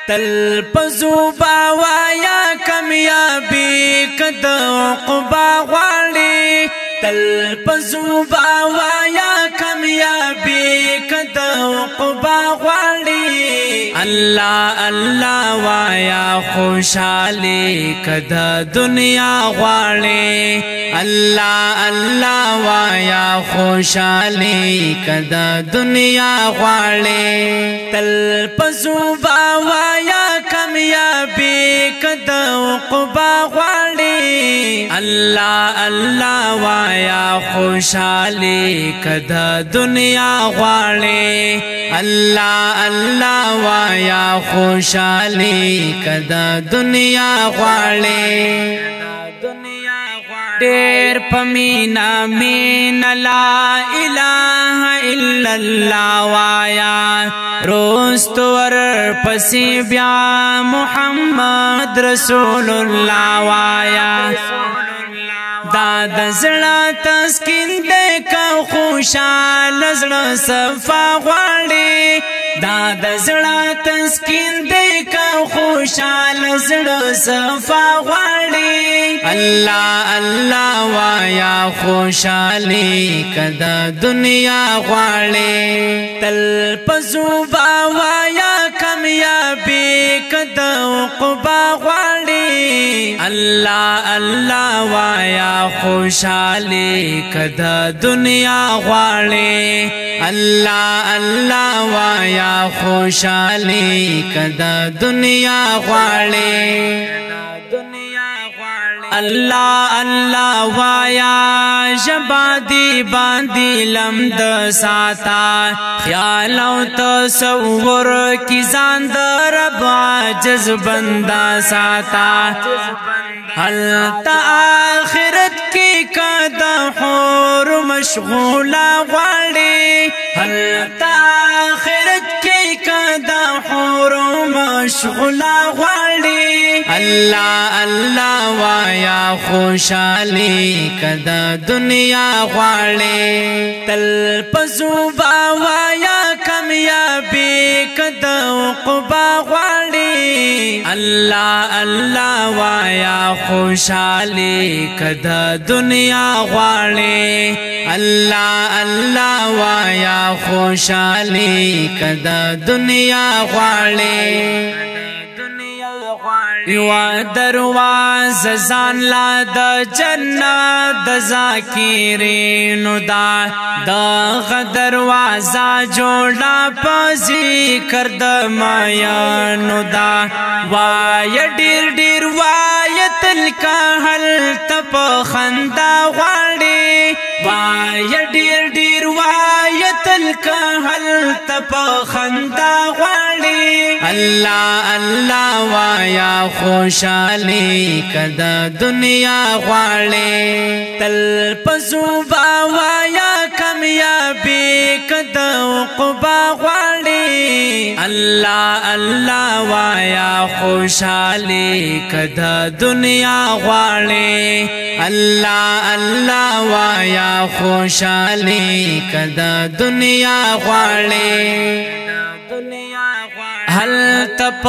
تل پزوبا وایا کامیابی کد عقبا غواړي تل پزوبا وایا کامیابی کد عقبا غواړي الله الله وایا خوشالي کد دنیا غواړي الله الله وایا خوشالي کد دنیا غواړي تل پزوبا وایا کامیابی کد عقبا غواړي الله الله وایا خوشالي کد دنیا غواړي الله الله وایا خوشالي کد دنیا غواړي ډېر پمینا مینا لا اله الا الله وایا روست ور پسی بیا محمد رسول الله وایا دا د زړه تسکین دې کا خوشاله زړه صفا غواړي دا د زړه تسکین دې کا خوشاله زړه صفا غواړي الله الله وایا خوشالي کدا دنیا غواړي تل پزوبا وایا کامیابی کدا عقبا غواړي الله الله وایا خوشالي کدا دنیا غواړي الله الله وایا خوشالي کدا دنیا غواړي الله الله وایا جبادی باندې لمد ساتا خیال او تصور کی ځان در رب عاجز بندا ساتا هل آخرت کی کدا حور مشغولا غواړي هل آخرت کی کدا حور مشغولا غواړي الله الله وایا خوشالي کدا دنیا غواړي تل پزوبا وایا کامیابی کدا عقبا غواړي الله الله وایا خوشالي کدا دنیا غواړي الله الله وایا خوشالي کدا دنیا غواړي یو دروازه ځان لا د جنت د ذاکرینو دا د دروازه جوړه په ذکر د مایانو دا وای ډیر ډیر وای تل کا هل تپ خندا غواړي وای ډیر ډیر وای تل کا هل تپ خندا غواړي الله الله وایا خوشالي کدا دنیا غواړي تل پزوبا وایا کامیابی کدا عقبا غواړي الله الله وایا خوشالي کدا دنیا غواړي الله الله وایا خوشالي کدا دنیا غواړي هل تپ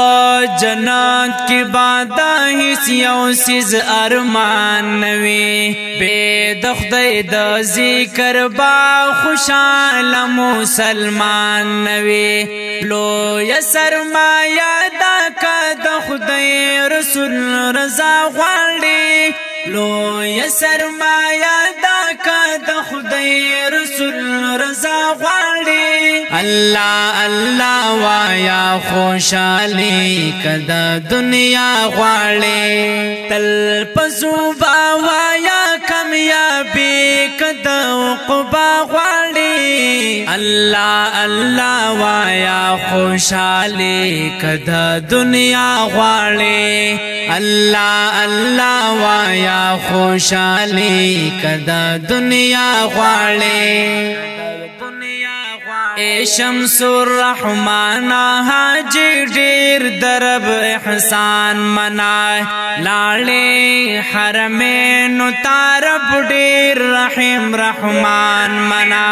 جنت کی بادا هیڅ یو سیز ارمان نوي بے د خدای د ذکر با خوشاله مسلمان نوي لو یا سرمایا دا کا د خدای رسول رضا غواړي لو یا سرمایا دا کا د خدای رسول رضا غواړي الله الله وایا خوشالي کدا دنیا غواړي تل پزوبا وایا کامیابی کدا عقبا غواړي الله الله وایا خوشالي کدا دنیا غواړي الله الله وایا خوشالي کدا دنیا غواړي اے شمس الرحمن حاجی ډیر درب احسان منا لاړې حرمین طرف ډیر رحیم رحمان منا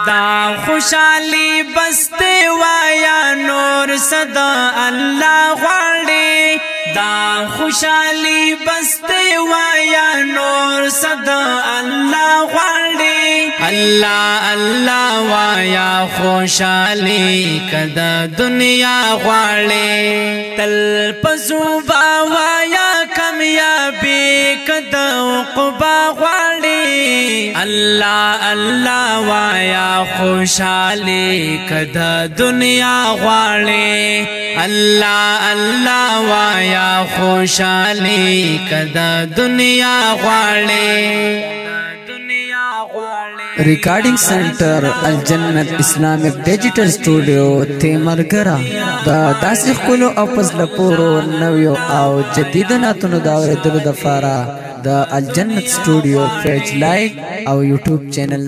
دا خوشحالی بستے وایا نور صدا اللہ غواړي دا خوشحالی بستے وایا نور صدا اللہ غواړي اللہ اللہ وایا خوشحالی کدا دنیا غواړي تل پزوبا وایا کامیابی کدا عقبا غواړي اللہ اللہ وایا خوشحالی کدا دنیا غواړي اللہ اللہ وایا خوشحالی کدا دنیا غواړي recording centre الجنت اسلامک ډیجیټل سټوډیو تیمرګرا دا داسې خپل او پزله پورو نویو او جدید ناتونو دا ورته د فارا د الجنت سټوډیو پیج لایک او یوټیوب چینل